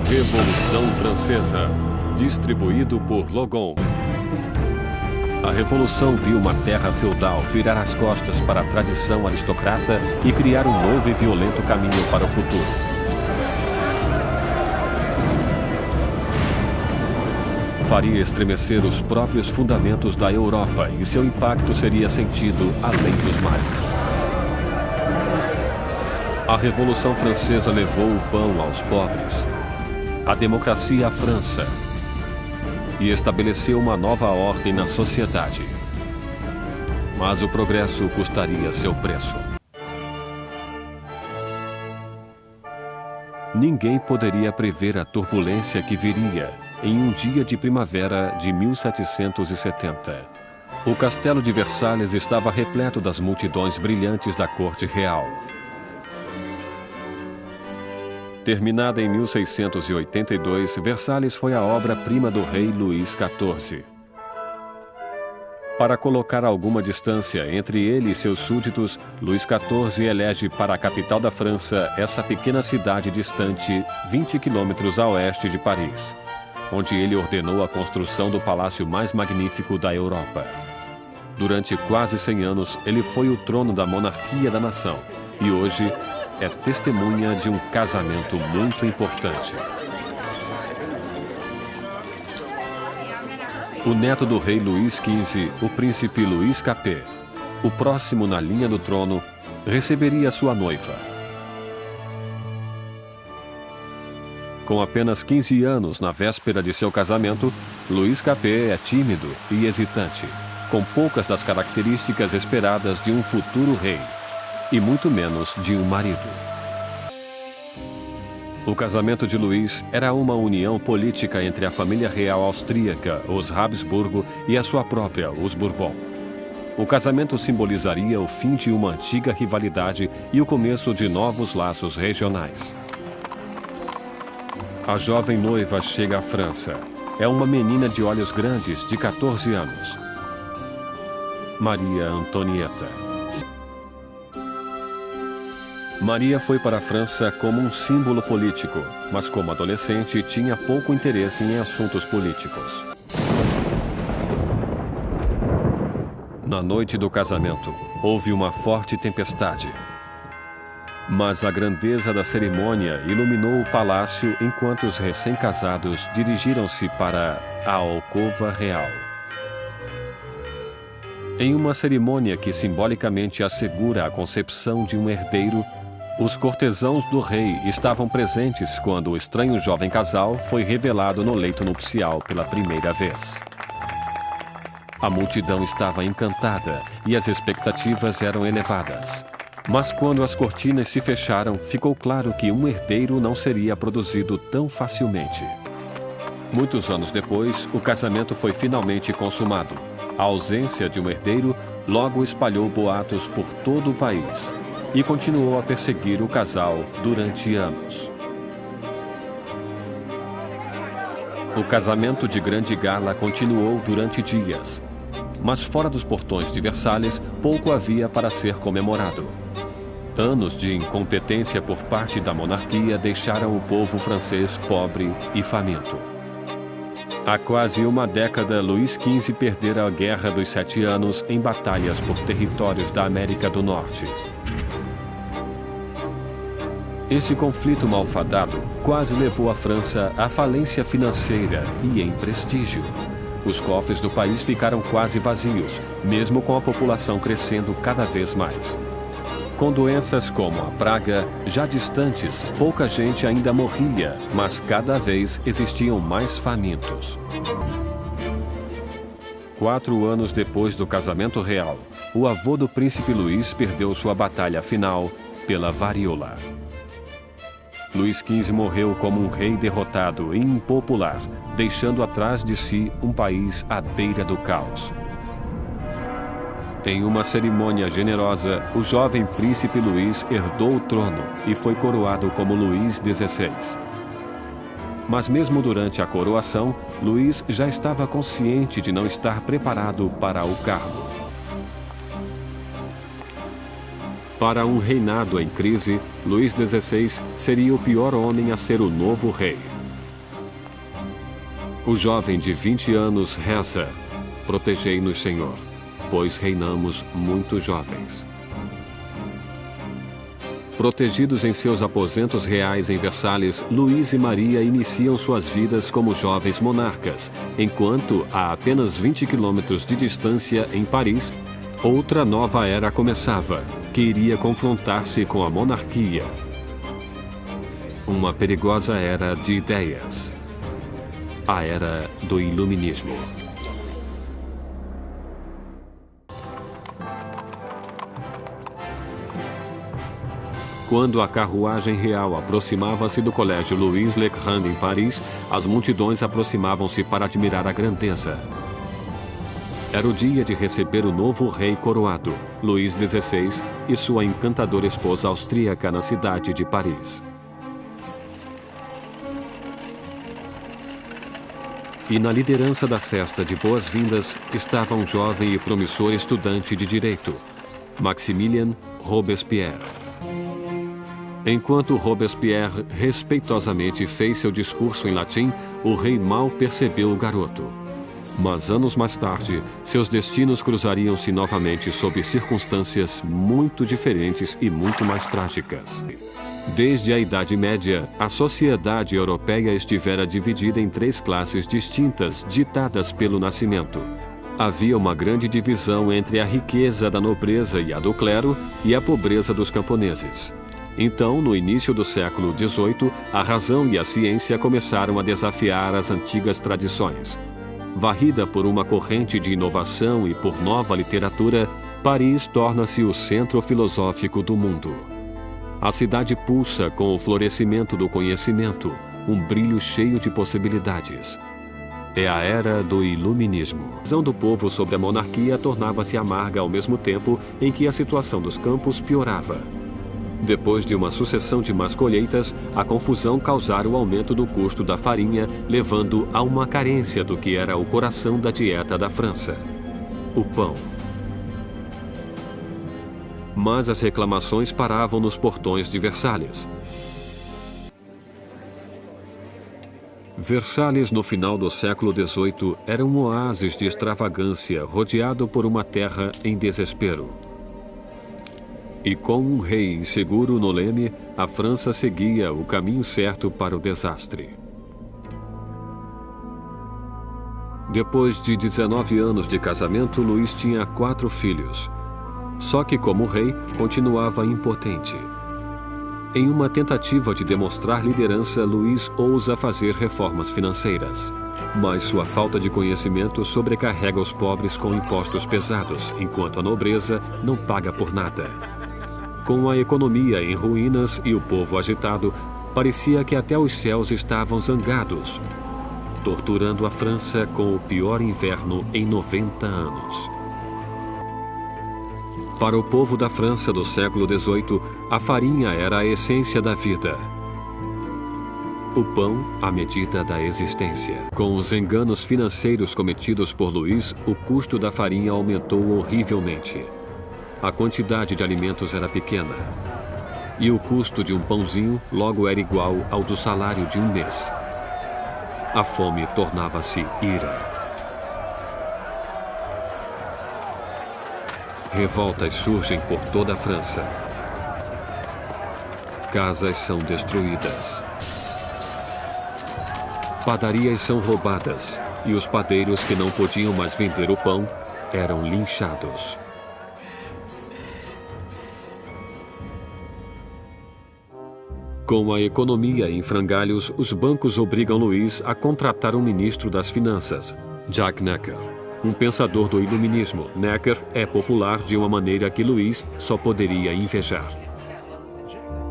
Revolução Francesa, distribuído por Logon. A Revolução viu uma terra feudal virar as costas para a tradição aristocrata e criar um novo e violento caminho para o futuro. Faria estremecer os próprios fundamentos da Europa e seu impacto seria sentido além dos mares. A Revolução Francesa levou o pão aos pobres, a democracia à França e estabeleceu uma nova ordem na sociedade. Mas o progresso custaria seu preço. Ninguém poderia prever a turbulência que viria em um dia de primavera de 1770. O castelo de Versalhes estava repleto das multidões brilhantes da corte real. Terminada em 1682, Versalhes foi a obra-prima do rei Luís XIV. Para colocar alguma distância entre ele e seus súditos, Luís XIV elege para a capital da França essa pequena cidade distante 20 quilômetros a oeste de Paris, onde ele ordenou a construção do palácio mais magnífico da Europa. Durante quase 100 anos, ele foi o trono da monarquia da nação e hoje é testemunha de um casamento muito importante. O neto do rei Luís XV, o príncipe Luís Capet, o próximo na linha do trono, receberia sua noiva. Com apenas 15 anos na véspera de seu casamento, Luís Capet é tímido e hesitante, com poucas das características esperadas de um futuro rei, e muito menos de um marido. O casamento de Luís era uma união política entre a família real austríaca, os Habsburgo, e a sua própria, os Bourbon. O casamento simbolizaria o fim de uma antiga rivalidade e o começo de novos laços regionais. A jovem noiva chega à França. É uma menina de olhos grandes, de 14 anos. Maria Antonieta. Maria foi para a França como um símbolo político, mas como adolescente tinha pouco interesse em assuntos políticos. Na noite do casamento, houve uma forte tempestade. Mas a grandeza da cerimônia iluminou o palácio enquanto os recém-casados dirigiram-se para a alcova real. Em uma cerimônia que simbolicamente assegura a concepção de um herdeiro, os cortesãos do rei estavam presentes quando o estranho jovem casal foi revelado no leito nupcial pela primeira vez. A multidão estava encantada e as expectativas eram elevadas. Mas quando as cortinas se fecharam, ficou claro que um herdeiro não seria produzido tão facilmente. Muitos anos depois, o casamento foi finalmente consumado. A ausência de um herdeiro logo espalhou boatos por todo o país e continuou a perseguir o casal durante anos. O casamento de grande gala continuou durante dias, mas fora dos portões de Versalhes, pouco havia para ser comemorado. Anos de incompetência por parte da monarquia deixaram o povo francês pobre e faminto. Há quase uma década, Luís XV perdera a Guerra dos 7 Anos em batalhas por territórios da América do Norte. Esse conflito malfadado quase levou a França à falência financeira e em prestígio. Os cofres do país ficaram quase vazios, mesmo com a população crescendo cada vez mais. Com doenças como a praga, já distantes, pouca gente ainda morria, mas cada vez existiam mais famintos. 4 anos depois do casamento real, o avô do príncipe Luís perdeu sua batalha final pela varíola. Luís XV morreu como um rei derrotado e impopular, deixando atrás de si um país à beira do caos. Em uma cerimônia generosa, o jovem príncipe Luís herdou o trono e foi coroado como Luís XVI. Mas mesmo durante a coroação, Luís já estava consciente de não estar preparado para o cargo. Para um reinado em crise, Luís XVI seria o pior homem a ser o novo rei. O jovem de 20 anos reza: protegei-nos, Senhor, pois reinamos muito jovens. Protegidos em seus aposentos reais em Versalhes, Luís e Maria iniciam suas vidas como jovens monarcas, enquanto, a apenas 20 quilômetros de distância, em Paris, outra nova era começava, que iria confrontar-se com a monarquia. Uma perigosa era de ideias. A era do Iluminismo. Quando a carruagem real aproximava-se do Colégio Louis Le Grand em Paris, as multidões aproximavam-se para admirar a grandeza. Era o dia de receber o novo rei coroado, Luís XVI, e sua encantadora esposa austríaca na cidade de Paris. E na liderança da festa de boas-vindas estava um jovem e promissor estudante de direito, Maximilien Robespierre. Enquanto Robespierre respeitosamente fez seu discurso em latim, o rei mal percebeu o garoto. Mas anos mais tarde, seus destinos cruzariam-se novamente sob circunstâncias muito diferentes e muito mais trágicas. Desde a Idade Média, a sociedade europeia estivera dividida em 3 classes distintas, ditadas pelo nascimento. Havia uma grande divisão entre a riqueza da nobreza e a do clero e a pobreza dos camponeses. Então, no início do século XVIII, a razão e a ciência começaram a desafiar as antigas tradições. Varrida por uma corrente de inovação e por nova literatura, Paris torna-se o centro filosófico do mundo. A cidade pulsa com o florescimento do conhecimento, um brilho cheio de possibilidades. É a era do Iluminismo. A visão do povo sobre a monarquia tornava-se amarga ao mesmo tempo em que a situação dos campos piorava. Depois de uma sucessão de más colheitas, a confusão causara o aumento do custo da farinha, levando a uma carência do que era o coração da dieta da França: o pão. Mas as reclamações paravam nos portões de Versalhes. Versalhes, no final do século XVIII, era um oásis de extravagância rodeado por uma terra em desespero. E com um rei inseguro no leme, a França seguia o caminho certo para o desastre. Depois de 19 anos de casamento, Luís tinha 4 filhos. Só que, como rei, continuava impotente. Em uma tentativa de demonstrar liderança, Luís ousa fazer reformas financeiras. Mas sua falta de conhecimento sobrecarrega os pobres com impostos pesados, enquanto a nobreza não paga por nada. Com a economia em ruínas e o povo agitado, parecia que até os céus estavam zangados, torturando a França com o pior inverno em 90 anos. Para o povo da França do século XVIII, a farinha era a essência da vida. O pão, a medida da existência. Com os enganos financeiros cometidos por Luís, o custo da farinha aumentou horrivelmente. A quantidade de alimentos era pequena. E o custo de um pãozinho logo era igual ao do salário de um mês. A fome tornava-se ira. Revoltas surgem por toda a França. Casas são destruídas. Padarias são roubadas e os padeiros que não podiam mais vender o pão eram linchados. Com a economia em frangalhos, os bancos obrigam Luís a contratar um ministro das finanças, Jacques Necker. Um pensador do iluminismo, Necker é popular de uma maneira que Luís só poderia invejar.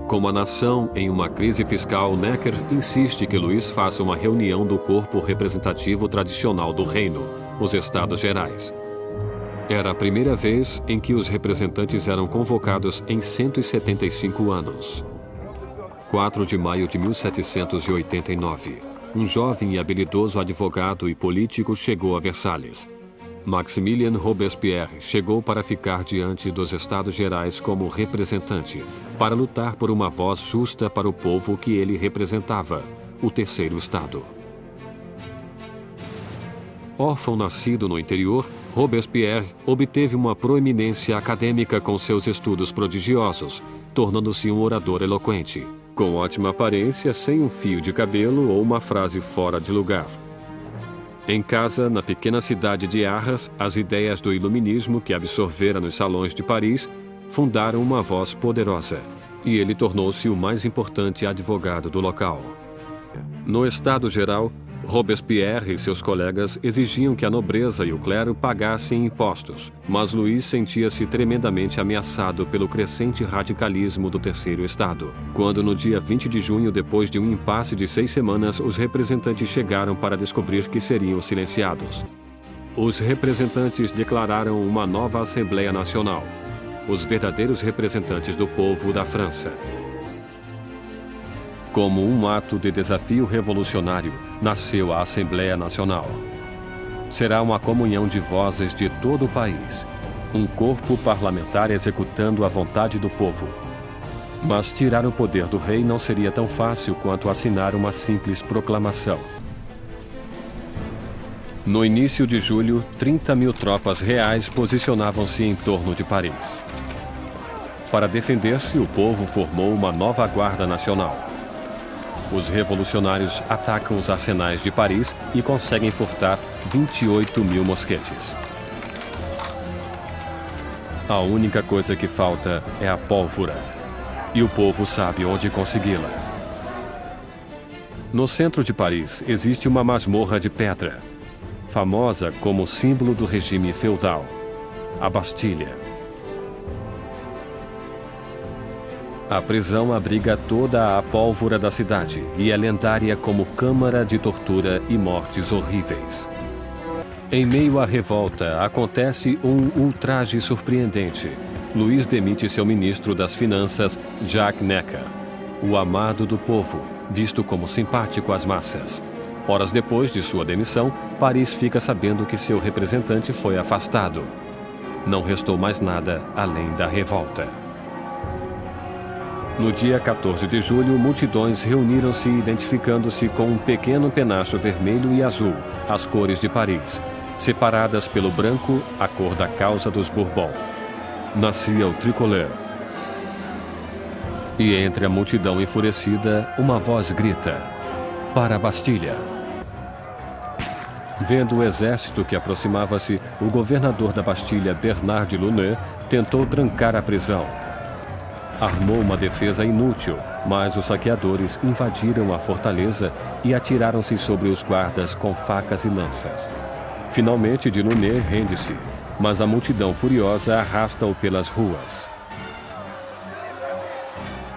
Com a nação em uma crise fiscal, Necker insiste que Luís faça uma reunião do corpo representativo tradicional do reino, os Estados Gerais. Era a primeira vez em que os representantes eram convocados em 175 anos. 4 de maio de 1789. Um jovem e habilidoso advogado e político chegou a Versalhes. Maximilien Robespierre chegou para ficar diante dos Estados Gerais como representante, para lutar por uma voz justa para o povo que ele representava, o Terceiro Estado. Órfão nascido no interior, Robespierre obteve uma proeminência acadêmica com seus estudos prodigiosos, tornando-se um orador eloquente, com ótima aparência, sem um fio de cabelo ou uma frase fora de lugar. Em casa, na pequena cidade de Arras, as ideias do iluminismo que absorvera nos salões de Paris fundaram uma voz poderosa, e ele tornou-se o mais importante advogado do local. No estado geral, Robespierre e seus colegas exigiam que a nobreza e o clero pagassem impostos, mas Louis sentia-se tremendamente ameaçado pelo crescente radicalismo do Terceiro Estado. Quando, no dia 20 de junho, depois de um impasse de 6 semanas, os representantes chegaram para descobrir que seriam silenciados. Os representantes declararam uma nova Assembleia Nacional, os verdadeiros representantes do povo da França. Como um ato de desafio revolucionário, nasceu a Assembleia Nacional. Será uma comunhão de vozes de todo o país, um corpo parlamentar executando a vontade do povo. Mas tirar o poder do rei não seria tão fácil quanto assinar uma simples proclamação. No início de julho, 30.000 tropas reais posicionavam-se em torno de Paris. Para defender-se, o povo formou uma nova Guarda Nacional. Os revolucionários atacam os arsenais de Paris e conseguem furtar 28.000 mosquetes. A única coisa que falta é a pólvora, e o povo sabe onde consegui-la. No centro de Paris existe uma masmorra de pedra, famosa como símbolo do regime feudal, a Bastilha. A prisão abriga toda a pólvora da cidade e é lendária como câmara de tortura e mortes horríveis. Em meio à revolta, acontece um ultraje surpreendente. Louis demite seu ministro das Finanças, Jacques Necker, o amado do povo, visto como simpático às massas. Horas depois de sua demissão, Paris fica sabendo que seu representante foi afastado. Não restou mais nada além da revolta. No dia 14 de julho, multidões reuniram-se identificando-se com um pequeno penacho vermelho e azul, as cores de Paris, separadas pelo branco, a cor da causa dos Bourbon. Nascia o tricolor. E entre a multidão enfurecida, uma voz grita: "Para a Bastilha!" Vendo o exército que aproximava-se, o governador da Bastilha, Bernard de Launay, tentou trancar a prisão. Armou uma defesa inútil, mas os saqueadores invadiram a fortaleza e atiraram-se sobre os guardas com facas e lanças. Finalmente, de Launay rende-se, mas a multidão furiosa arrasta-o pelas ruas.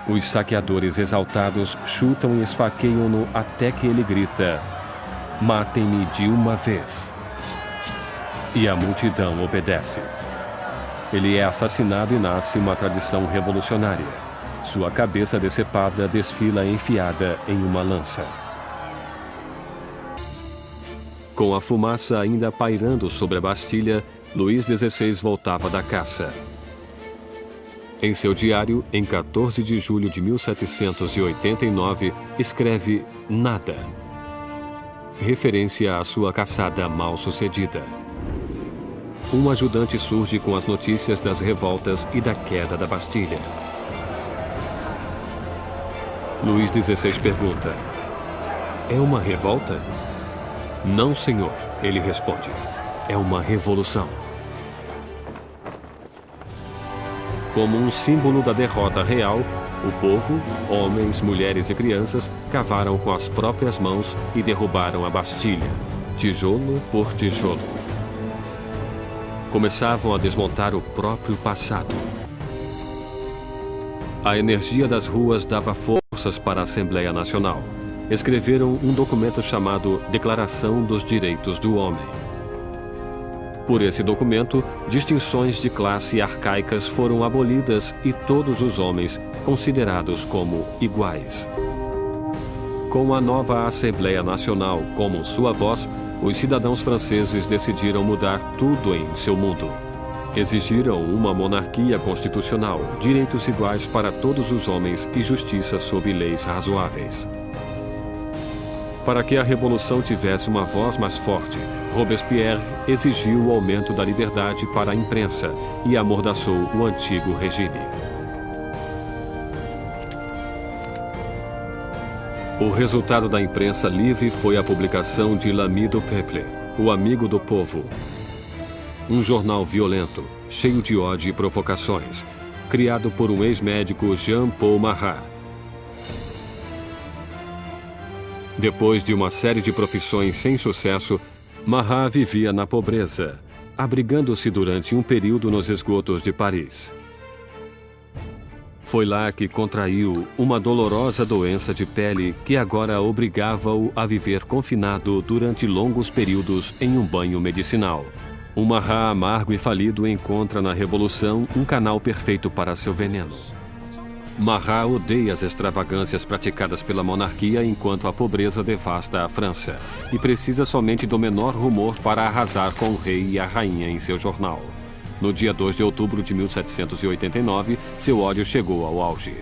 Os saqueadores exaltados chutam e esfaqueiam-no até que ele grita: "Matem-me de uma vez!" E a multidão obedece. Ele é assassinado e nasce uma tradição revolucionária. Sua cabeça decepada desfila enfiada em uma lança. Com a fumaça ainda pairando sobre a Bastilha, Luís XVI voltava da caça. Em seu diário, em 14 de julho de 1789, escreve "Nada", referência à sua caçada mal sucedida. Um ajudante surge com as notícias das revoltas e da queda da Bastilha. Luís XVI pergunta: "É uma revolta?" "Não, senhor", ele responde. "É uma revolução." Como um símbolo da derrota real, o povo, homens, mulheres e crianças, cavaram com as próprias mãos e derrubaram a Bastilha, tijolo por tijolo. Começavam a desmontar o próprio passado. A energia das ruas dava forças para a Assembleia Nacional. Escreveram um documento chamado Declaração dos Direitos do Homem. Por esse documento, distinções de classe arcaicas foram abolidas e todos os homens considerados como iguais. Com a nova Assembleia Nacional como sua voz, os cidadãos franceses decidiram mudar tudo em seu mundo. Exigiram uma monarquia constitucional, direitos iguais para todos os homens e justiça sob leis razoáveis. Para que a revolução tivesse uma voz mais forte, Robespierre exigiu o aumento da liberdade para a imprensa e amordaçou o antigo regime. O resultado da imprensa livre foi a publicação de L'Ami du Peuple, o Amigo do Povo. Um jornal violento, cheio de ódio e provocações, criado por um ex-médico Jean-Paul Marat. Depois de uma série de profissões sem sucesso, Marat vivia na pobreza, abrigando-se durante um período nos esgotos de Paris. Foi lá que contraiu uma dolorosa doença de pele que agora obrigava-o a viver confinado durante longos períodos em um banho medicinal. O Marat amargo e falido encontra na Revolução um canal perfeito para seu veneno. Marat odeia as extravagâncias praticadas pela monarquia enquanto a pobreza devasta a França e precisa somente do menor rumor para arrasar com o rei e a rainha em seu jornal. No dia 2 de outubro de 1789, seu ódio chegou ao auge.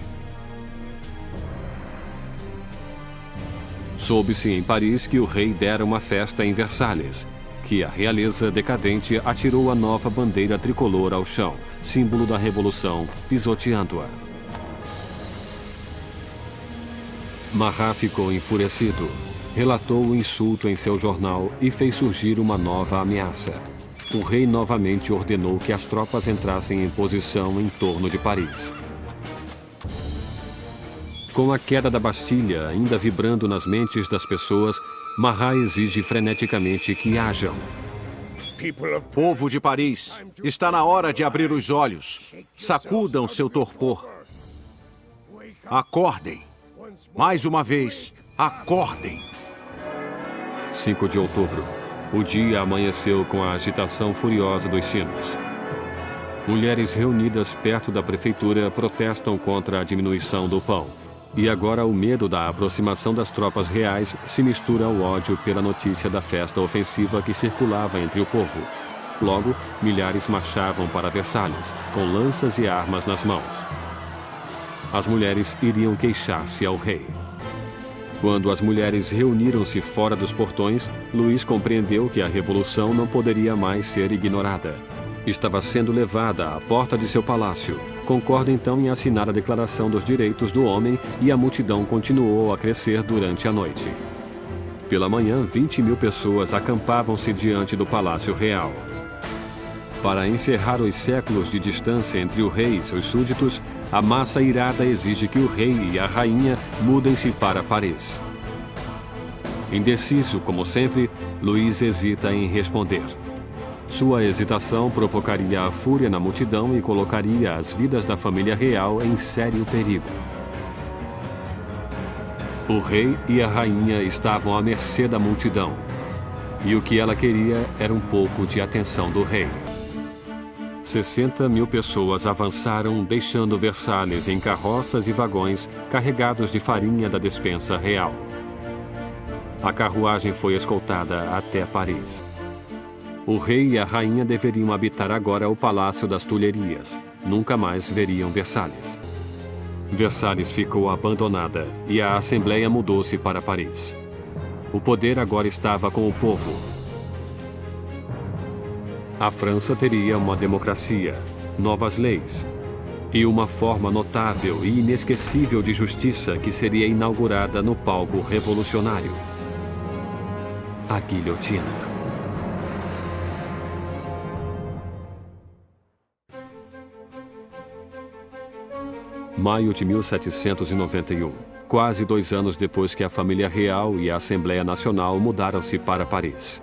Soube-se em Paris que o rei dera uma festa em Versalhes, que a realeza decadente atirou a nova bandeira tricolor ao chão, símbolo da Revolução, pisoteando-a. Marat ficou enfurecido, relatou o insulto em seu jornal e fez surgir uma nova ameaça. O rei novamente ordenou que as tropas entrassem em posição em torno de Paris. Com a queda da Bastilha ainda vibrando nas mentes das pessoas, Marat exige freneticamente que hajam. Povo de Paris, está na hora de abrir os olhos. Sacudam seu torpor. Acordem. Mais uma vez, acordem. 5 de outubro. O dia amanheceu com a agitação furiosa dos sinos. Mulheres reunidas perto da prefeitura protestam contra a diminuição do pão. E agora o medo da aproximação das tropas reais se mistura ao ódio pela notícia da festa ofensiva que circulava entre o povo. Logo, milhares marchavam para Versalhes, com lanças e armas nas mãos. As mulheres iriam queixar-se ao rei. Quando as mulheres reuniram-se fora dos portões, Luís compreendeu que a revolução não poderia mais ser ignorada. Estava sendo levada à porta de seu palácio. Concorda então em assinar a Declaração dos Direitos do Homem e a multidão continuou a crescer durante a noite. Pela manhã, 20.000 pessoas acampavam-se diante do Palácio Real. Para encerrar os séculos de distância entre o rei e seus súditos, a massa irada exige que o rei e a rainha mudem-se para Paris. Indeciso, como sempre, Luís hesita em responder. Sua hesitação provocaria a fúria na multidão e colocaria as vidas da família real em sério perigo. O rei e a rainha estavam à mercê da multidão, e o que ela queria era um pouco de atenção do rei. 60.000 pessoas avançaram, deixando Versalhes em carroças e vagões carregados de farinha da despensa real. A carruagem foi escoltada até Paris. O rei e a rainha deveriam habitar agora o Palácio das Tulherias. Nunca mais veriam Versalhes. Versalhes ficou abandonada e a Assembleia mudou-se para Paris. O poder agora estava com o povo. A França teria uma democracia, novas leis e uma forma notável e inesquecível de justiça que seria inaugurada no palco revolucionário: a guilhotina. Maio de 1791, quase 2 anos depois que a família real e a Assembleia Nacional mudaram-se para Paris.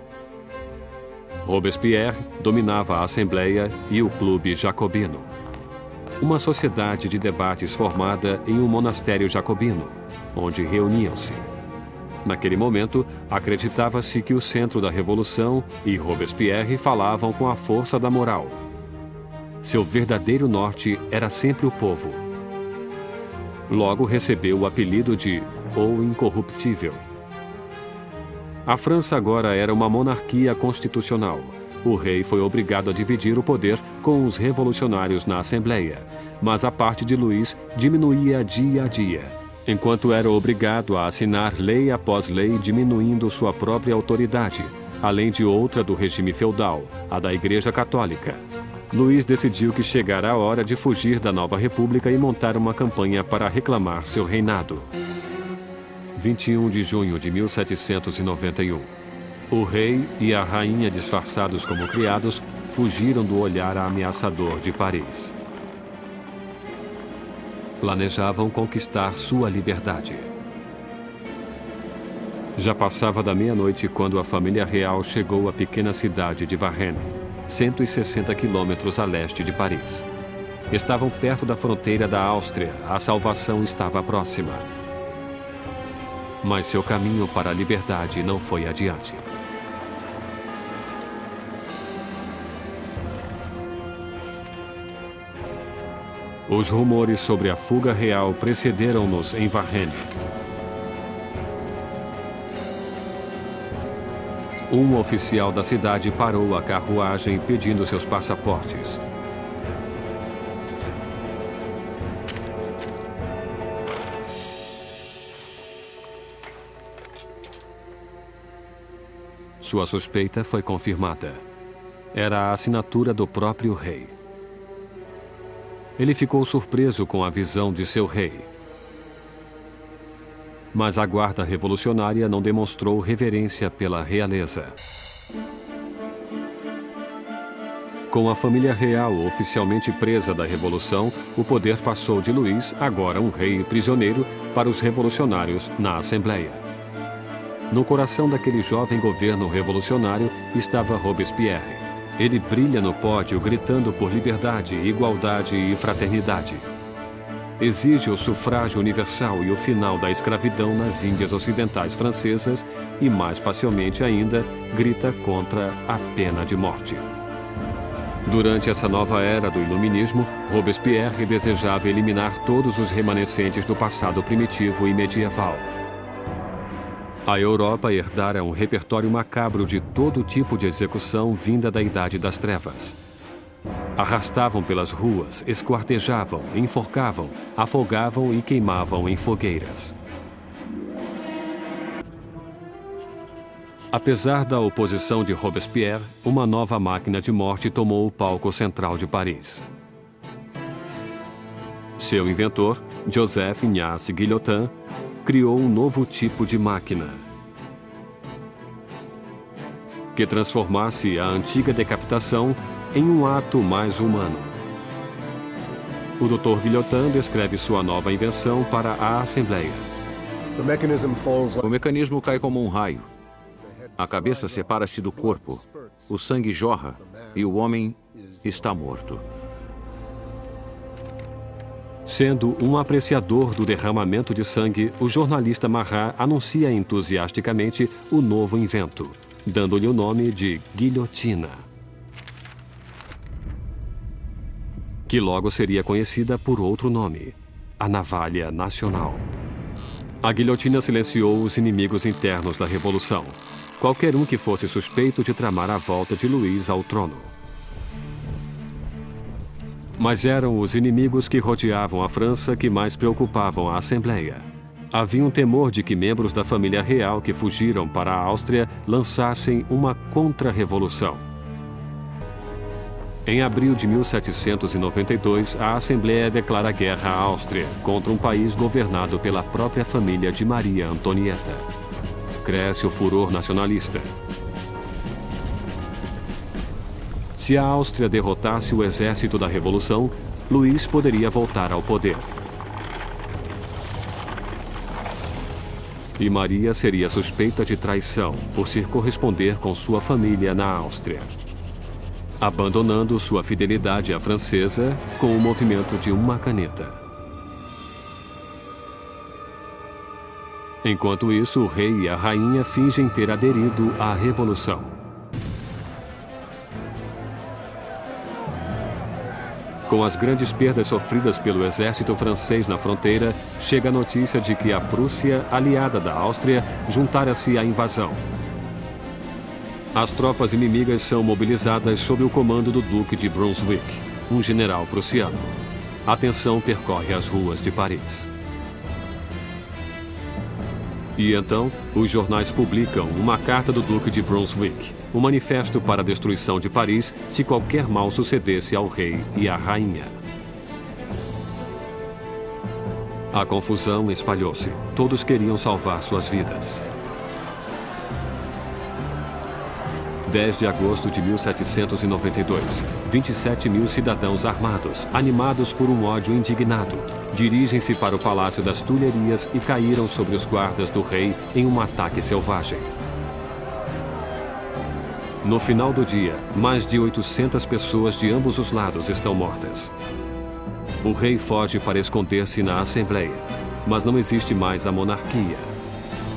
Robespierre dominava a Assembleia e o Clube Jacobino, uma sociedade de debates formada em um monastério jacobino, onde reuniam-se. Naquele momento, acreditava-se que o centro da Revolução e Robespierre falavam com a força da moral. Seu verdadeiro norte era sempre o povo. Logo recebeu o apelido de O Incorruptível. A França agora era uma monarquia constitucional. O rei foi obrigado a dividir o poder com os revolucionários na Assembleia, mas a parte de Luís diminuía dia a dia. enquanto era obrigado a assinar lei após lei diminuindo sua própria autoridade, além de outra do regime feudal, a da Igreja Católica. Luís decidiu que chegara a hora de fugir da nova república e montar uma campanha para reclamar seu reinado. 21 de junho de 1791. O rei e a rainha, disfarçados como criados, fugiram do olhar ameaçador de Paris. Planejavam conquistar sua liberdade. Já passava da meia-noite quando a família real chegou à pequena cidade de Varennes, 160 quilômetros a leste de Paris. Estavam perto da fronteira da Áustria, a salvação estava próxima. Mas seu caminho para a liberdade não foi adiante. Os rumores sobre a fuga real precederam-nos em Varennes. Um oficial da cidade parou a carruagem pedindo seus passaportes. Sua suspeita foi confirmada. Era a assinatura do próprio rei. Ele ficou surpreso com a visão de seu rei. Mas a guarda revolucionária não demonstrou reverência pela realeza. Com a família real oficialmente presa da revolução, o poder passou de Luís, agora um rei prisioneiro, para os revolucionários na Assembleia. No coração daquele jovem governo revolucionário estava Robespierre. Ele brilha no pódio gritando por liberdade, igualdade e fraternidade. Exige o sufrágio universal e o final da escravidão nas Índias Ocidentais francesas e, mais pacialmente ainda, grita contra a pena de morte. Durante essa nova era do iluminismo, Robespierre desejava eliminar todos os remanescentes do passado primitivo e medieval. A Europa herdara um repertório macabro de todo tipo de execução vinda da Idade das Trevas. Arrastavam pelas ruas, esquartejavam, enforcavam, afogavam e queimavam em fogueiras. Apesar da oposição de Robespierre, uma nova máquina de morte tomou o palco central de Paris. Seu inventor, Joseph Ignace Guillotin, criou um novo tipo de máquina que transformasse a antiga decapitação em um ato mais humano. O Dr. Guillotin descreve sua nova invenção para a Assembleia. O mecanismo cai como um raio. A cabeça separa-se do corpo, o sangue jorra e o homem está morto. Sendo um apreciador do derramamento de sangue, o jornalista Marat anuncia entusiasticamente o novo invento, dando-lhe o nome de guilhotina, que logo seria conhecida por outro nome, a navalha nacional. A guilhotina silenciou os inimigos internos da Revolução, qualquer um que fosse suspeito de tramar a volta de Luís ao trono. Mas eram os inimigos que rodeavam a França que mais preocupavam a Assembleia. Havia um temor de que membros da família real que fugiram para a Áustria lançassem uma contra-revolução. Em abril de 1792, a Assembleia declara guerra à Áustria contra um país governado pela própria família de Maria Antonieta. Cresce o furor nacionalista. Se a Áustria derrotasse o exército da Revolução, Luís poderia voltar ao poder. E Maria seria suspeita de traição por se corresponder com sua família na Áustria, abandonando sua fidelidade à francesa com o movimento de uma caneta. Enquanto isso, o rei e a rainha fingem ter aderido à Revolução. Com as grandes perdas sofridas pelo exército francês na fronteira, chega a notícia de que a Prússia, aliada da Áustria, juntara-se à invasão. As tropas inimigas são mobilizadas sob o comando do Duque de Brunswick, um general prussiano. A tensão percorre as ruas de Paris. E então, os jornais publicam uma carta do Duque de Brunswick, um manifesto para a destruição de Paris se qualquer mal sucedesse ao rei e à rainha. A confusão espalhou-se. Todos queriam salvar suas vidas. 10 de agosto de 1792, 27 mil cidadãos armados, animados por um ódio indignado, dirigem-se para o Palácio das Tulherias e caíram sobre os guardas do rei em um ataque selvagem. No final do dia, mais de 800 pessoas de ambos os lados estão mortas. O rei foge para esconder-se na Assembleia, mas não existe mais a monarquia.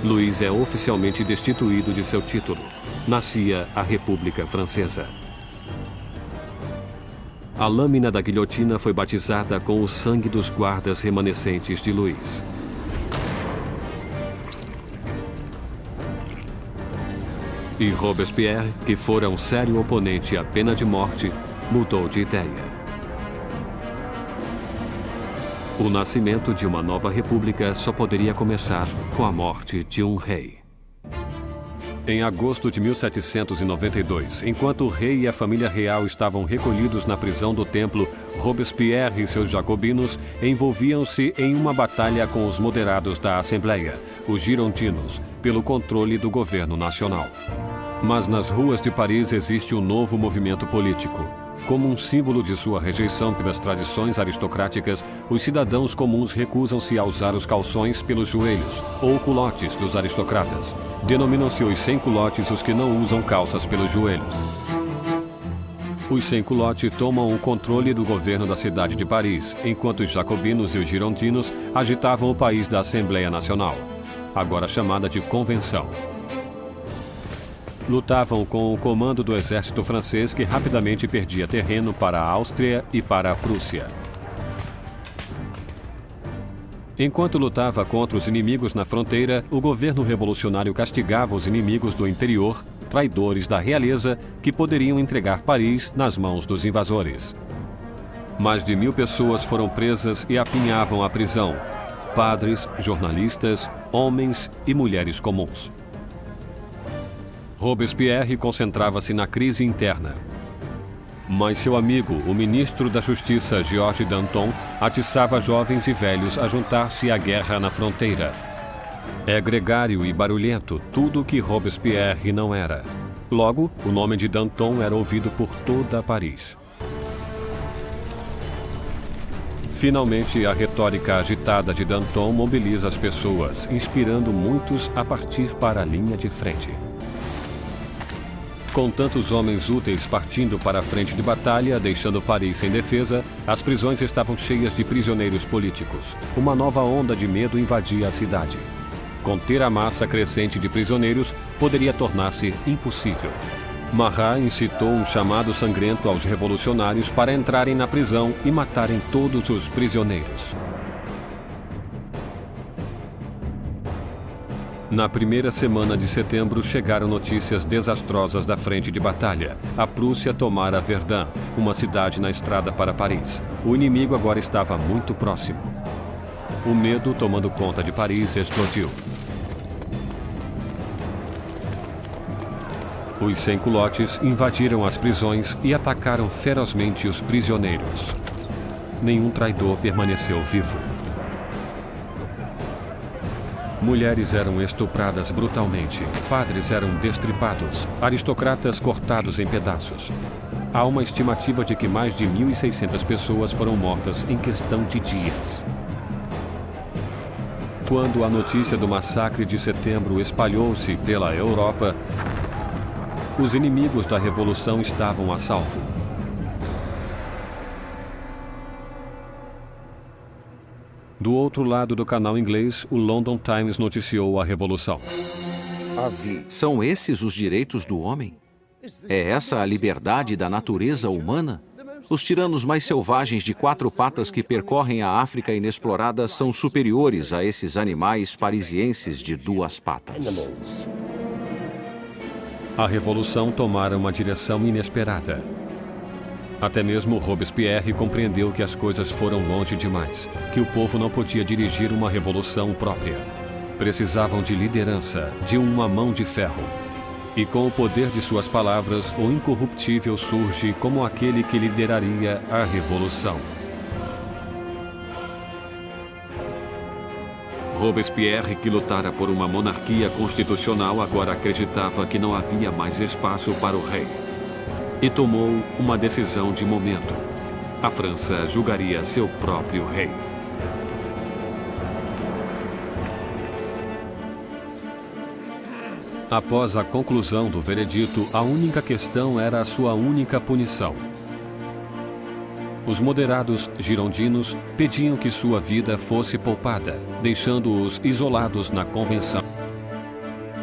Luís é oficialmente destituído de seu título. Nascia a República Francesa. A lâmina da guilhotina foi batizada com o sangue dos guardas remanescentes de Luís. E Robespierre, que fora um sério oponente à pena de morte, mudou de ideia. O nascimento de uma nova república só poderia começar com a morte de um rei. Em agosto de 1792, enquanto o rei e a família real estavam recolhidos na prisão do Templo, Robespierre e seus jacobinos envolviam-se em uma batalha com os moderados da Assembleia, os girondinos, pelo controle do governo nacional. Mas nas ruas de Paris existe um novo movimento político. Como um símbolo de sua rejeição pelas tradições aristocráticas, os cidadãos comuns recusam-se a usar os calções pelos joelhos, ou culotes dos aristocratas. Denominam-se os sem-culotes os que não usam calças pelos joelhos. Os sem-culote tomam o controle do governo da cidade de Paris, enquanto os jacobinos e os girondinos agitavam o país da Assembleia Nacional, agora chamada de Convenção. Lutavam com o comando do exército francês, que rapidamente perdia terreno para a Áustria e para a Prússia. Enquanto lutava contra os inimigos na fronteira, o governo revolucionário castigava os inimigos do interior, traidores da realeza, que poderiam entregar Paris nas mãos dos invasores. Mais de 1000 pessoas foram presas e apinhavam a prisão: padres, jornalistas, homens e mulheres comuns. Robespierre concentrava-se na crise interna. Mas seu amigo, o ministro da Justiça, Georges Danton, atiçava jovens e velhos a juntar-se à guerra na fronteira. É gregário e barulhento, tudo o que Robespierre não era. Logo, o nome de Danton era ouvido por toda Paris. Finalmente, a retórica agitada de Danton mobiliza as pessoas, inspirando muitos a partir para a linha de frente. Com tantos homens úteis partindo para a frente de batalha, deixando Paris sem defesa, as prisões estavam cheias de prisioneiros políticos. Uma nova onda de medo invadia a cidade. Conter a massa crescente de prisioneiros poderia tornar-se impossível. Marat incitou um chamado sangrento aos revolucionários para entrarem na prisão e matarem todos os prisioneiros. Na primeira semana de setembro, chegaram notícias desastrosas da frente de batalha. A Prússia tomara Verdun, uma cidade na estrada para Paris. O inimigo agora estava muito próximo. O medo, tomando conta de Paris, explodiu. Os sem-culotes invadiram as prisões e atacaram ferozmente os prisioneiros. Nenhum traidor permaneceu vivo. Mulheres eram estupradas brutalmente, padres eram destripados, aristocratas cortados em pedaços. Há uma estimativa de que mais de 1.600 pessoas foram mortas em questão de dias. Quando a notícia do massacre de setembro espalhou-se pela Europa, os inimigos da Revolução estavam a salvo. Do outro lado do canal inglês, o London Times noticiou a Revolução. São esses os direitos do homem? É essa a liberdade da natureza humana? Os tiranos mais selvagens de 4 patas que percorrem a África inexplorada são superiores a esses animais parisienses de 2 patas. A Revolução tomara uma direção inesperada. Até mesmo Robespierre compreendeu que as coisas foram longe demais, que o povo não podia dirigir uma revolução própria. precisavam de liderança, de uma mão de ferro. E com o poder de suas palavras, o incorruptível surge como aquele que lideraria a revolução. Robespierre, que lutara por uma monarquia constitucional, agora acreditava que não havia mais espaço para o rei. E tomou uma decisão de momento. A França julgaria seu próprio rei. Após a conclusão do veredito, a única questão era a sua única punição. Os moderados girondinos pediam que sua vida fosse poupada, deixando-os isolados na convenção.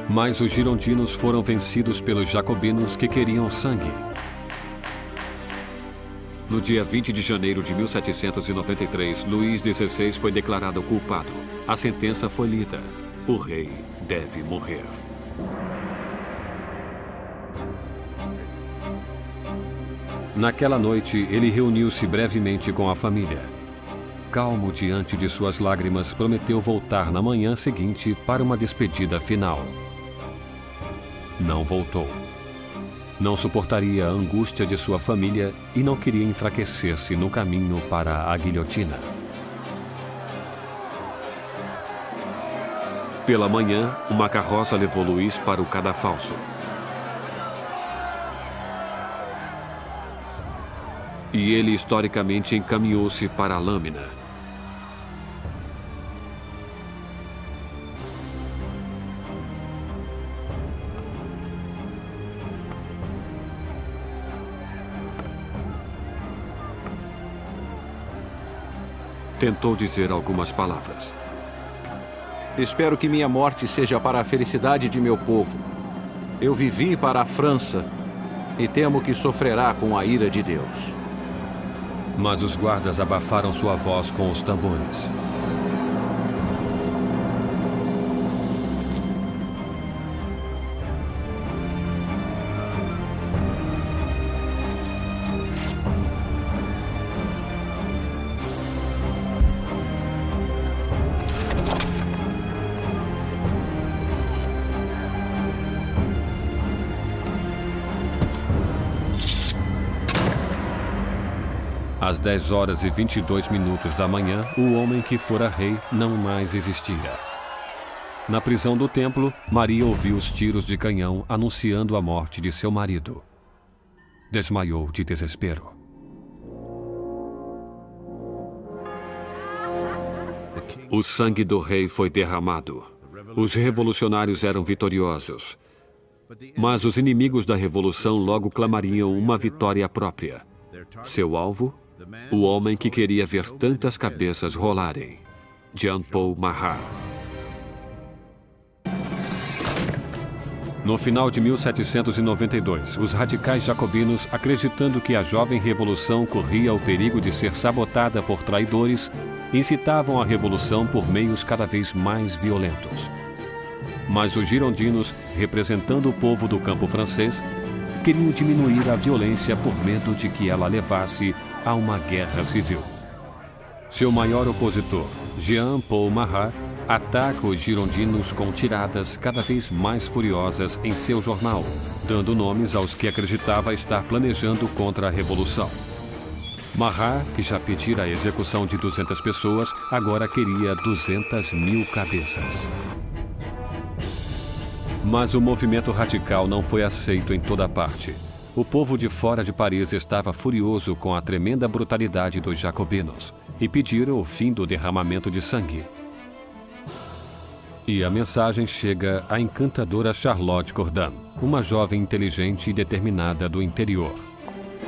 Mas os girondinos foram vencidos pelos jacobinos que queriam sangue. No dia 20 de janeiro de 1793, Luís XVI foi declarado culpado. A sentença foi lida. O rei deve morrer. Naquela noite, ele reuniu-se brevemente com a família. Calmo diante de suas lágrimas, prometeu voltar na manhã seguinte para uma despedida final. Não voltou. Não suportaria a angústia de sua família e não queria enfraquecer-se no caminho para a guilhotina. Pela manhã, uma carroça levou Luís para o cadafalso. E ele historicamente encaminhou-se para a lâmina. Tentou dizer algumas palavras. Espero que minha morte seja para a felicidade de meu povo. Eu vivi para a França e temo que sofrerá com a ira de Deus. Mas os guardas abafaram sua voz com os tambores. Às 10h22 da manhã, o homem que fora rei não mais existia. Na prisão do templo, Maria ouviu os tiros de canhão anunciando a morte de seu marido. Desmaiou de desespero. O sangue do rei foi derramado. Os revolucionários eram vitoriosos. Mas os inimigos da revolução logo clamariam uma vitória própria. Seu alvo? O homem que queria ver tantas cabeças rolarem. Jean-Paul Marat. No final de 1792, os radicais jacobinos, acreditando que a jovem revolução corria o perigo de ser sabotada por traidores, incitavam a revolução por meios cada vez mais violentos. Mas os girondinos, representando o povo do campo francês, queriam diminuir a violência por medo de que ela levasse a uma guerra civil. Seu maior opositor, Jean-Paul Marat, ataca os girondinos com tiradas cada vez mais furiosas em seu jornal, dando nomes aos que acreditava estar planejando contra a revolução. Marat, que já pedira a execução de 200 pessoas, agora queria 200.000 cabeças. Mas o movimento radical não foi aceito em toda parte. O povo de fora de Paris estava furioso com a tremenda brutalidade dos jacobinos e pediram o fim do derramamento de sangue. E a mensagem chega à encantadora Charlotte Corday, uma jovem inteligente e determinada do interior.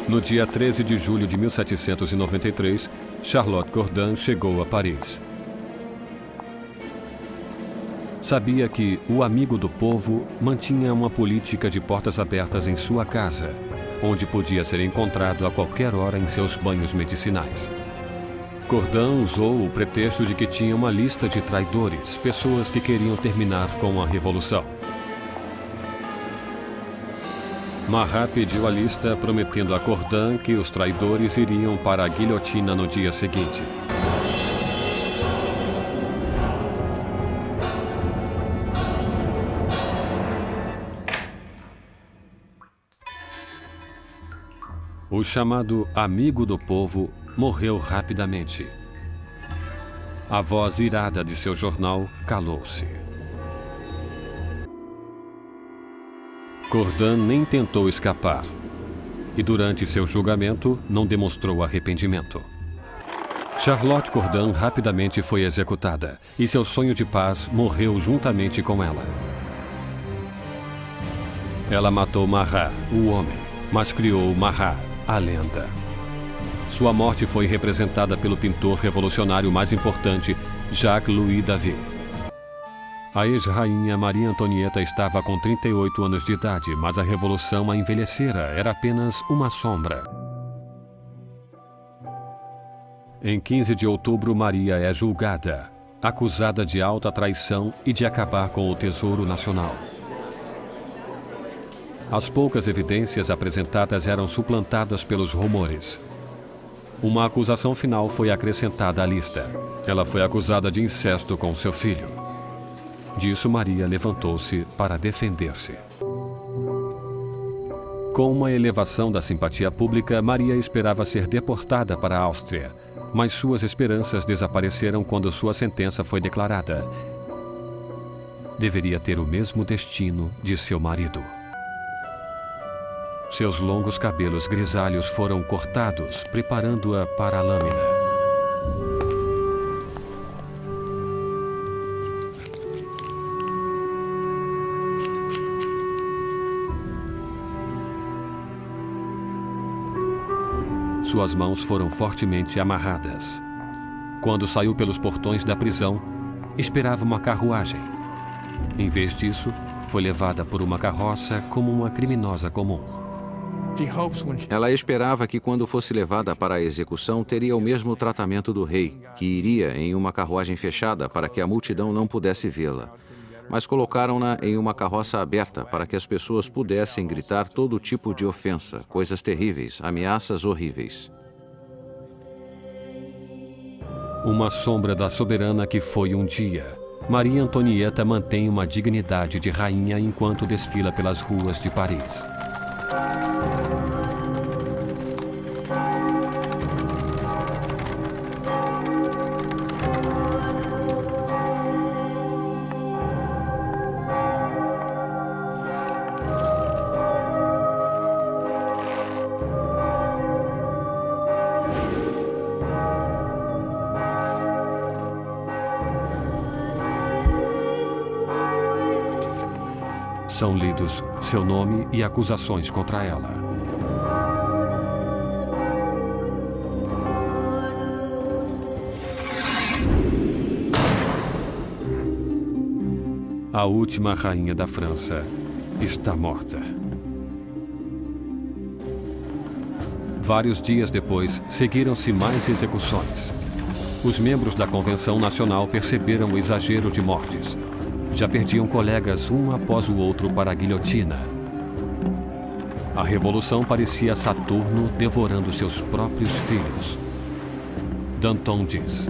No dia 13 de julho de 1793, Charlotte Corday chegou a Paris. Sabia que o amigo do povo mantinha uma política de portas abertas em sua casa, onde podia ser encontrado a qualquer hora em seus banhos medicinais. Corday usou o pretexto de que tinha uma lista de traidores, pessoas que queriam terminar com a revolução. Marat pediu a lista, prometendo a Corday que os traidores iriam para a guilhotina no dia seguinte. O chamado amigo do povo morreu rapidamente. A voz irada de seu jornal calou-se. Cordan nem tentou escapar. E durante seu julgamento não demonstrou arrependimento. Charlotte Corday rapidamente foi executada e seu sonho de paz morreu juntamente com ela. Ela matou Marat, o homem, mas criou Marat, a lenda. Sua morte foi representada pelo pintor revolucionário mais importante, Jacques-Louis David. A ex-rainha Maria Antonieta estava com 38 anos de idade, mas a revolução a envelhecera, era apenas uma sombra. Em 15 de outubro, Maria é julgada, acusada de alta traição e de acabar com o Tesouro Nacional. As poucas evidências apresentadas eram suplantadas pelos rumores. Uma acusação final foi acrescentada à lista. Ela foi acusada de incesto com seu filho. Disso, Maria levantou-se para defender-se. Com uma elevação da simpatia pública, Maria esperava ser deportada para a Áustria, mas suas esperanças desapareceram quando sua sentença foi declarada. Deveria ter o mesmo destino de seu marido. Seus longos cabelos grisalhos foram cortados, preparando-a para a lâmina. Suas mãos foram fortemente amarradas. Quando saiu pelos portões da prisão, esperava uma carruagem. Em vez disso, foi levada por uma carroça como uma criminosa comum. Ela esperava que quando fosse levada para a execução, teria o mesmo tratamento do rei, que iria em uma carruagem fechada para que a multidão não pudesse vê-la. Mas colocaram-na em uma carroça aberta para que as pessoas pudessem gritar todo tipo de ofensa, coisas terríveis, ameaças horríveis. Uma sombra da soberana que foi um dia. Maria Antonieta mantém uma dignidade de rainha enquanto desfila pelas ruas de Paris. São lidos seu nome e acusações contra ela. A última rainha da França está morta. Vários dias depois, seguiram-se mais execuções. Os membros da Convenção Nacional perceberam o exagero de mortes. Já perdiam colegas um após o outro para a guilhotina. A revolução parecia Saturno devorando seus próprios filhos. Danton diz: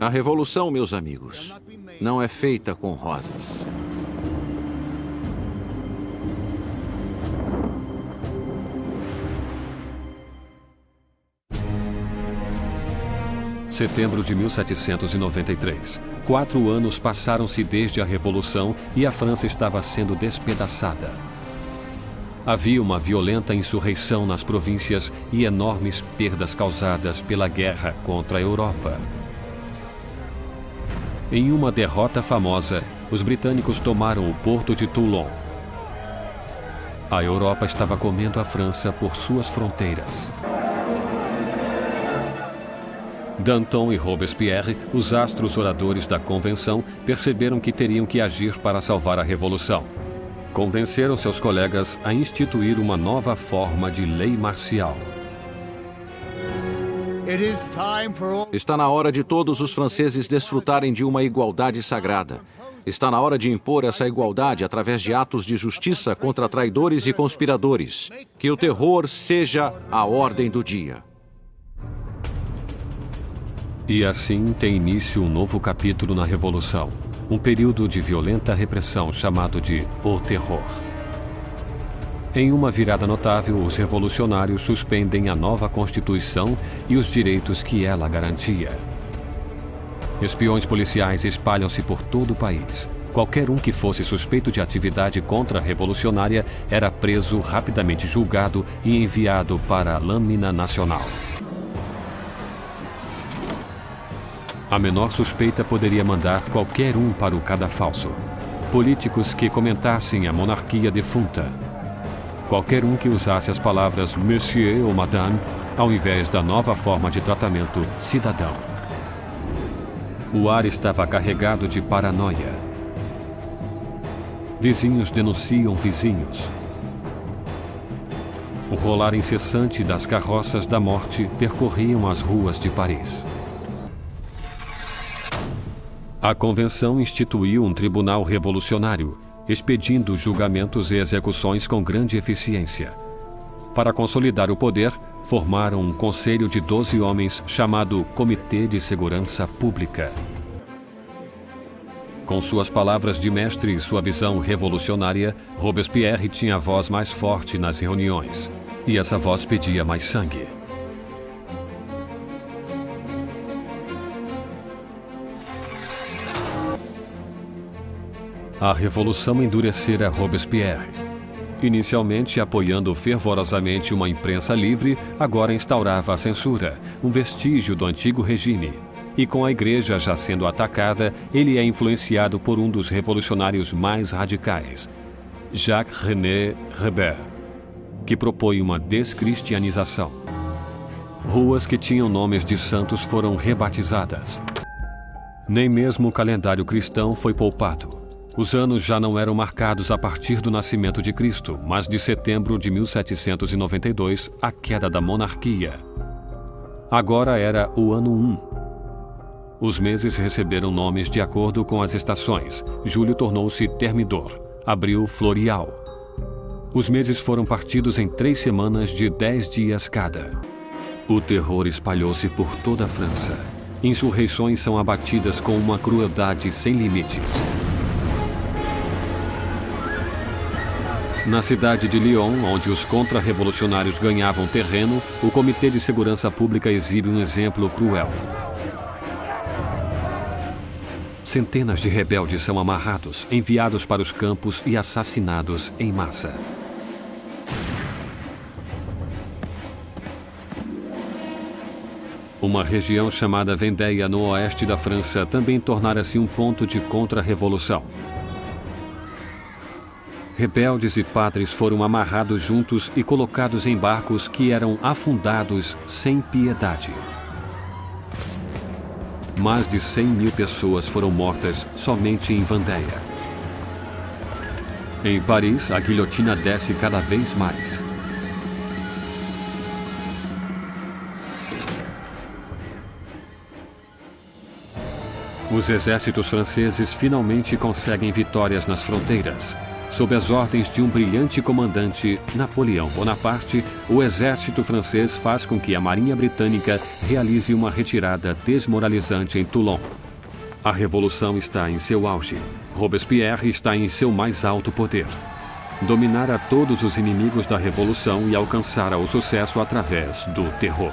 A revolução, meus amigos, não é feita com rosas. Setembro de 1793. 4 anos passaram-se desde a Revolução e a França estava sendo despedaçada. Havia uma violenta insurreição nas províncias e enormes perdas causadas pela guerra contra a Europa. Em uma derrota famosa, os britânicos tomaram o porto de Toulon. A Europa estava comendo a França por suas fronteiras. Danton e Robespierre, os astros oradores da Convenção, perceberam que teriam que agir para salvar a Revolução. Convenceram seus colegas a instituir uma nova forma de lei marcial. Está na hora de todos os franceses desfrutarem de uma igualdade sagrada. Está na hora de impor essa igualdade através de atos de justiça contra traidores e conspiradores. Que o terror seja a ordem do dia. E assim tem início um novo capítulo na Revolução, um período de violenta repressão chamado de O Terror. Em uma virada notável, os revolucionários suspendem a nova Constituição e os direitos que ela garantia. Espiões policiais espalham-se por todo o país. Qualquer um que fosse suspeito de atividade contra-revolucionária era preso, rapidamente julgado e enviado para a lâmina nacional. A menor suspeita poderia mandar qualquer um para o cadafalso. Políticos que comentassem a monarquia defunta. Qualquer um que usasse as palavras Monsieur ou Madame ao invés da nova forma de tratamento cidadão. O ar estava carregado de paranoia. Vizinhos denunciam vizinhos. O rolar incessante das carroças da morte percorriam as ruas de Paris. A convenção instituiu um tribunal revolucionário, expedindo julgamentos e execuções com grande eficiência. Para consolidar o poder, formaram um conselho de 12 homens chamado Comitê de Segurança Pública. Com suas palavras de mestre e sua visão revolucionária, Robespierre tinha a voz mais forte nas reuniões. E essa voz pedia mais sangue. A revolução endurecera Robespierre. Inicialmente apoiando fervorosamente uma imprensa livre, agora instaurava a censura, um vestígio do antigo regime. E com a igreja já sendo atacada, ele é influenciado por um dos revolucionários mais radicais, Jacques-René Hébert, que propõe uma descristianização. Ruas que tinham nomes de santos foram rebatizadas. Nem mesmo o calendário cristão foi poupado. Os anos já não eram marcados a partir do nascimento de Cristo, mas de setembro de 1792, a queda da monarquia. Agora era o ano 1. Os meses receberam nomes de acordo com as estações. Julho tornou-se Thermidor, abril Floreal. Os meses foram partidos em 3 semanas de 10 dias cada. O terror espalhou-se por toda a França. Insurreições são abatidas com uma crueldade sem limites. Na cidade de Lyon, onde os contra-revolucionários ganhavam terreno, o Comitê de Segurança Pública exibe um exemplo cruel. Centenas de rebeldes são amarrados, enviados para os campos e assassinados em massa. Uma região chamada Vendéia, no oeste da França, também tornara-se um ponto de contra-revolução. Rebeldes e padres foram amarrados juntos e colocados em barcos que eram afundados sem piedade. Mais de 100.000 pessoas foram mortas somente em Vendéia. Em Paris, a guilhotina desce cada vez mais. Os exércitos franceses finalmente conseguem vitórias nas fronteiras. Sob as ordens de um brilhante comandante, Napoleão Bonaparte, o exército francês faz com que a Marinha Britânica realize uma retirada desmoralizante em Toulon. A revolução está em seu auge. Robespierre está em seu mais alto poder. Dominar a todos os inimigos da revolução e alcançar o sucesso através do terror.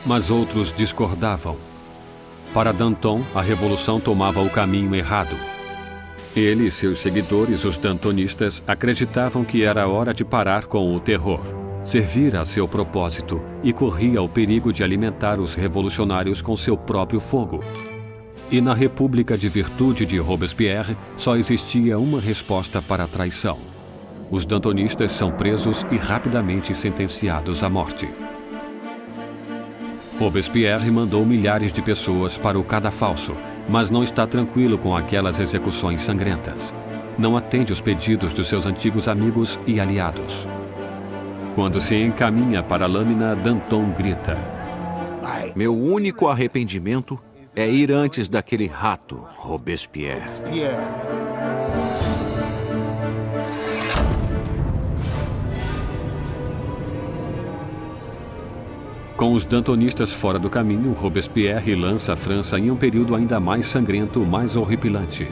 Mas outros discordavam. Para Danton, a revolução tomava o caminho errado. Ele e seus seguidores, os dantonistas, acreditavam que era hora de parar com o terror, servir a seu propósito e corria o perigo de alimentar os revolucionários com seu próprio fogo. E na República de Virtude de Robespierre só existia uma resposta para a traição. Os dantonistas são presos e rapidamente sentenciados à morte. Robespierre mandou milhares de pessoas para o cadafalso, mas não está tranquilo com aquelas execuções sangrentas. Não atende os pedidos dos seus antigos amigos e aliados. Quando se encaminha para a lâmina, Danton grita: Meu único arrependimento é ir antes daquele rato, Robespierre. Com os dantonistas fora do caminho, Robespierre lança a França em um período ainda mais sangrento, mais horripilante.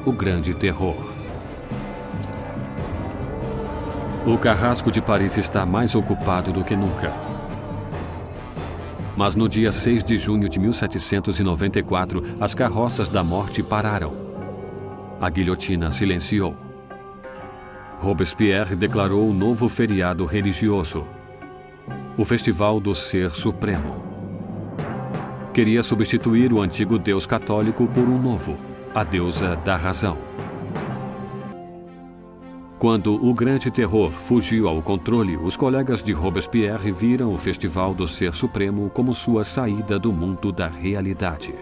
O Grande Terror. O carrasco de Paris está mais ocupado do que nunca. Mas no dia 6 de junho de 1794, as carroças da morte pararam. A guilhotina silenciou. Robespierre declarou um novo feriado religioso, o Festival do Ser Supremo. Queria substituir o antigo Deus católico por um novo, a deusa da razão. Quando o Grande Terror fugiu ao controle, os colegas de Robespierre viram o Festival do Ser Supremo como sua saída do mundo da realidade.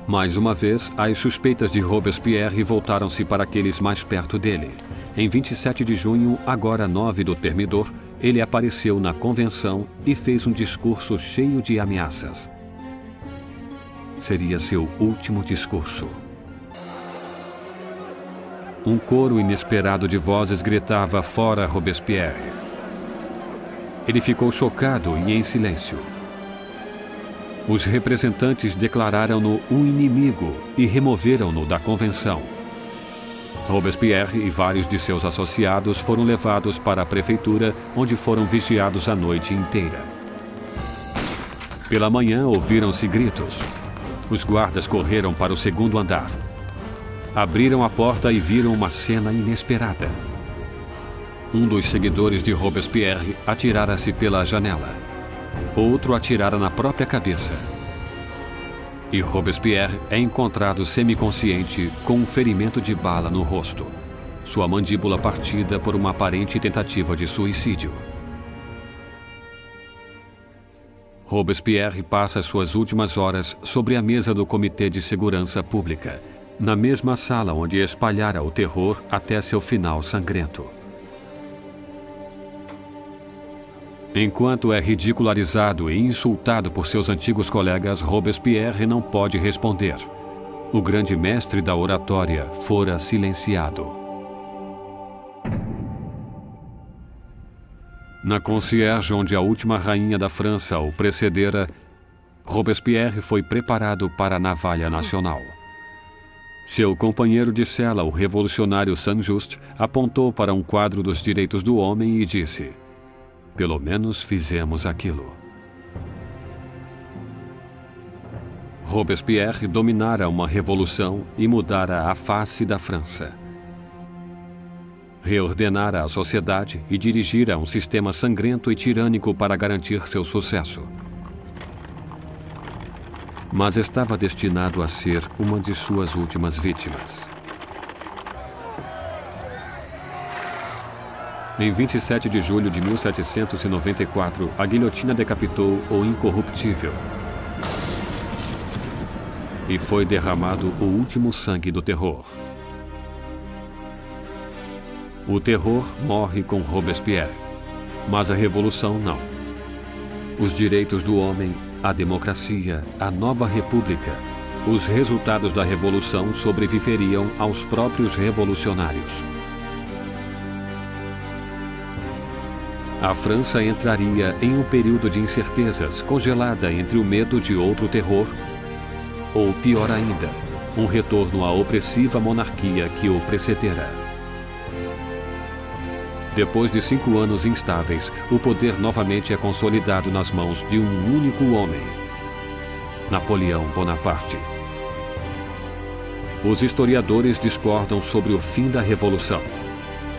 Mais uma vez, as suspeitas de Robespierre voltaram-se para aqueles mais perto dele. Em 27 de junho, agora 9 do Termidor, ele apareceu na convenção e fez um discurso cheio de ameaças. Seria seu último discurso. Um coro inesperado de vozes gritava fora Robespierre. Ele ficou chocado e em silêncio. Os representantes declararam-no um inimigo e removeram-no da convenção. Robespierre e vários de seus associados foram levados para a prefeitura, onde foram vigiados a noite inteira. Pela manhã ouviram-se gritos. Os guardas correram para o segundo andar. Abriram a porta e viram uma cena inesperada. Um dos seguidores de Robespierre atirara-se pela janela. Outro atirara na própria cabeça. E Robespierre é encontrado semiconsciente com um ferimento de bala no rosto. Sua mandíbula partida por uma aparente tentativa de suicídio. Robespierre passa suas últimas horas sobre a mesa do Comitê de Segurança Pública, na mesma sala onde espalhara o terror até seu final sangrento. Enquanto é ridicularizado e insultado por seus antigos colegas, Robespierre não pode responder. O grande mestre da oratória fora silenciado. Na concierge onde a última rainha da França o precedera, Robespierre foi preparado para a navalha nacional. Seu companheiro de cela, o revolucionário Saint-Just, apontou para um quadro dos direitos do homem e disse: "Pelo menos fizemos aquilo." Robespierre dominara uma revolução e mudara a face da França. Reordenara a sociedade e dirigira um sistema sangrento e tirânico para garantir seu sucesso. Mas estava destinado a ser uma de suas últimas vítimas. Em 27 de julho de 1794, a guilhotina decapitou o incorruptível. E foi derramado o último sangue do terror. O terror morre com Robespierre, mas a revolução não. Os direitos do homem, a democracia, a nova república, os resultados da revolução sobreviveriam aos próprios revolucionários. A França entraria em um período de incertezas, congelada entre o medo de outro terror, ou pior ainda, um retorno à opressiva monarquia que o precedera. Depois de 5 anos instáveis, o poder novamente é consolidado nas mãos de um único homem: Napoleão Bonaparte. Os historiadores discordam sobre o fim da Revolução.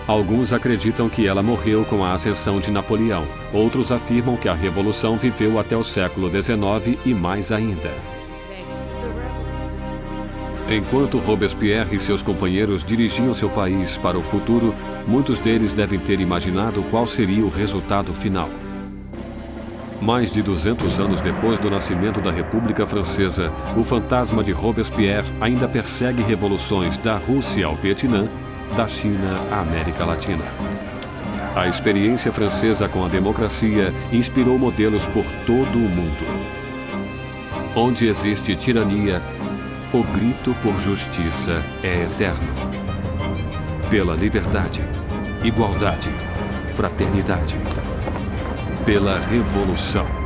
Alguns acreditam que ela morreu com a ascensão de Napoleão. Outros afirmam que a Revolução viveu até o século XIX e mais ainda. Enquanto Robespierre e seus companheiros dirigiam seu país para o futuro, muitos deles devem ter imaginado qual seria o resultado final. Mais de 200 anos depois do nascimento da República Francesa, o fantasma de Robespierre ainda persegue revoluções da Rússia ao Vietnã, da China à América Latina. A experiência francesa com a democracia inspirou modelos por todo o mundo. Onde existe tirania, o grito por justiça é eterno. Pela liberdade, igualdade, fraternidade. Pela revolução.